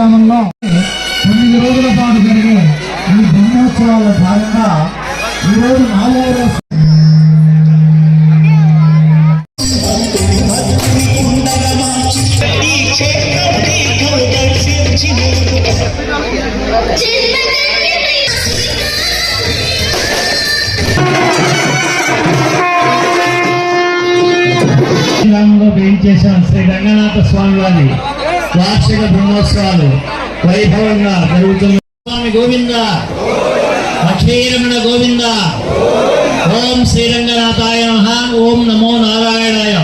గ్రామంలో 9 రోజుల పాటు జరిగే ఈ బ్రహ్మోత్సవాల భాగంగా ఈరోజు 4వ రోజు చేశాం. శ్రీ రంగనాథ స్వామి వారి వార్షిక బ్రహ్మోత్సవాలు వైభవంగా జరుగుతున్న స్వామి గోవింద, అక్షీరమణ గోవింద. ఓం శ్రీ రంగనాథాయ నమః. ఓం నమో నారాయణాయ.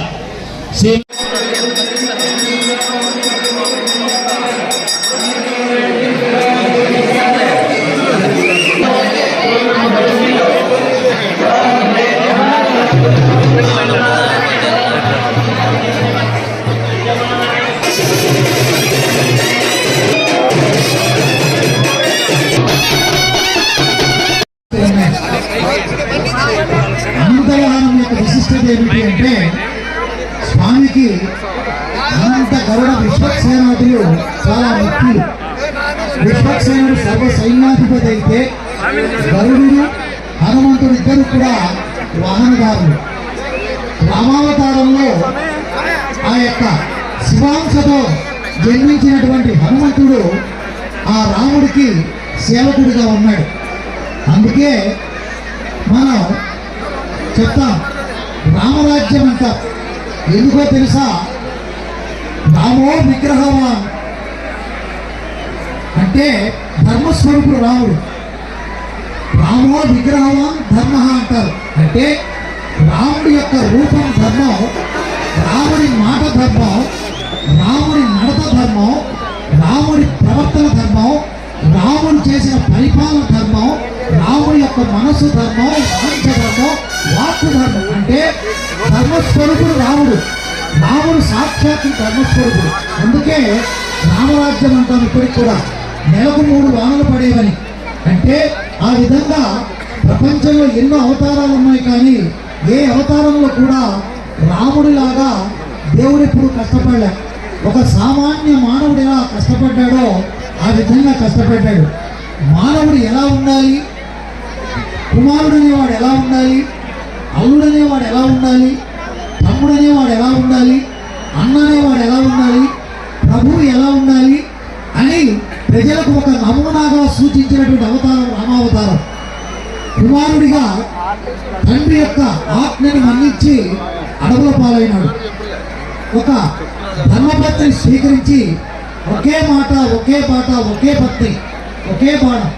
అనంతవాహనం యొక్క విశిష్టత ఏమిటి అంటే స్వామికి అనంత గరుడ విశ్వక్సేనాథులు చాలా ముఖ్యులు. విశ్వక్సేనుడు సర్వ సైన్యాధిపతి అయితే గరుడు హనుమంతుడు ఇద్దరు కూడా వాహనదారులు. రామావతారంలో ఆ యొక్క శివాంశతో జన్మించినటువంటి హనుమంతుడు ఆ రాముడికి సేవకుడిగా ఉన్నాడు. అందుకే మనం చెప్తాం రామరాజ్యం అంట. ఎందుకో తెలుసా? రామో విగ్రహవాన్ అంటే ధర్మస్వరూపుడు రాముడు. రామో విగ్రహవాన్ ధర్మ అంటారు. అంటే రాముడి యొక్క రూపం ధర్మం, రాముడి మాట ధర్మం, రాముడి నడత ధర్మం, రాముడి ప్రవర్తన ధర్మం, రాముడు చేసిన పరిపాలన ధర్మం, రాముడి యొక్క మనసు ధర్మం, మాంస ధర్మం, వాక్కు ధర్మం. అంటే ధర్మస్వరూపుడు రాముడు. రాముడు సాక్షాత్తు ధర్మస్వరూపుడు. అందుకే రామరాజ్యం అంటాం. ఇప్పటికి కూడా నెలకు 3 వానలు పడేవని. అంటే ఆ విధంగా ప్రపంచంలో ఎన్నో అవతారాలు ఉన్నాయి, కానీ ఏ అవతారంలో కూడా రాముడిలాగా దేవుడు ఎప్పుడు కష్టపడలే. ఒక సామాన్య మానవుడు ఎలా కష్టపడ్డాడో ఆ విధంగా కష్టపడ్డాడు. మానవుడు ఎలా ఉండాలి, కుమారుడు అనేవాడు ఎలా ఉండాలి, అల్లుడు అనేవాడు ఎలా ఉండాలి, తమ్ముడు అనేవాడు ఎలా ఉండాలి, అన్న అనేవాడు ఎలా ఉండాలి, ప్రభువు ఎలా ఉండాలి అని ప్రజలకు ఒక నమూనాగా సూచించినటువంటి అవతారం రామావతారం. కుమారుడిగా తండ్రి యొక్క ఆజ్ఞని మన్నించి అడవుల పాలైనాడు. ఒక ధర్మపత్ని స్వీకరించి ఒకే మాట, ఒకే పాట, ఒకే పత్ని, ఒకే బాణం.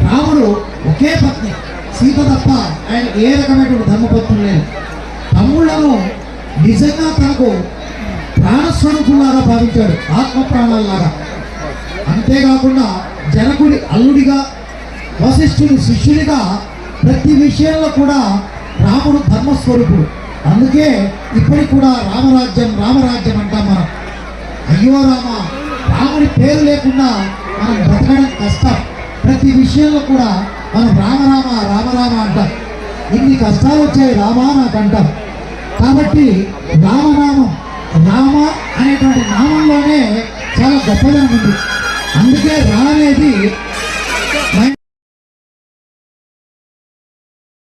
రాముడు ఒకే పత్ని, సీత తప్ప ఆయన ఏ రకమైనటువంటి ధర్మపత్నులు లేదు. తమ్ముళ్లను నిజంగా తనకు ప్రాణస్వరూపులాగా భావించాడు, ఆత్మ ప్రాణాలలాగా. అంతేకాకుండా జనకుడి అల్లుడిగా, వశిష్ఠుడి శిష్యుడిగా ప్రతి విషయంలో కూడా రాముడు ధర్మస్వరూపుడు. అందుకే ఇప్పటికి కూడా రామరాజ్యం రామరాజ్యం అంటాం మనం. అయ్యో రామ, రాముడి పేరు లేకుండా మనం బ్రతకడం కష్టం. ప్రతి విషయంలో కూడా మనం రామరామ రామరామ అంటాం. ఇన్ని కష్టాలు వచ్చాయి రామా నాకు అంటాం. కాబట్టి రామనామం, రామ అనేటువంటి నామంలోనే చాలా గొప్పదనం ఉంది. అందుకే రా అనేది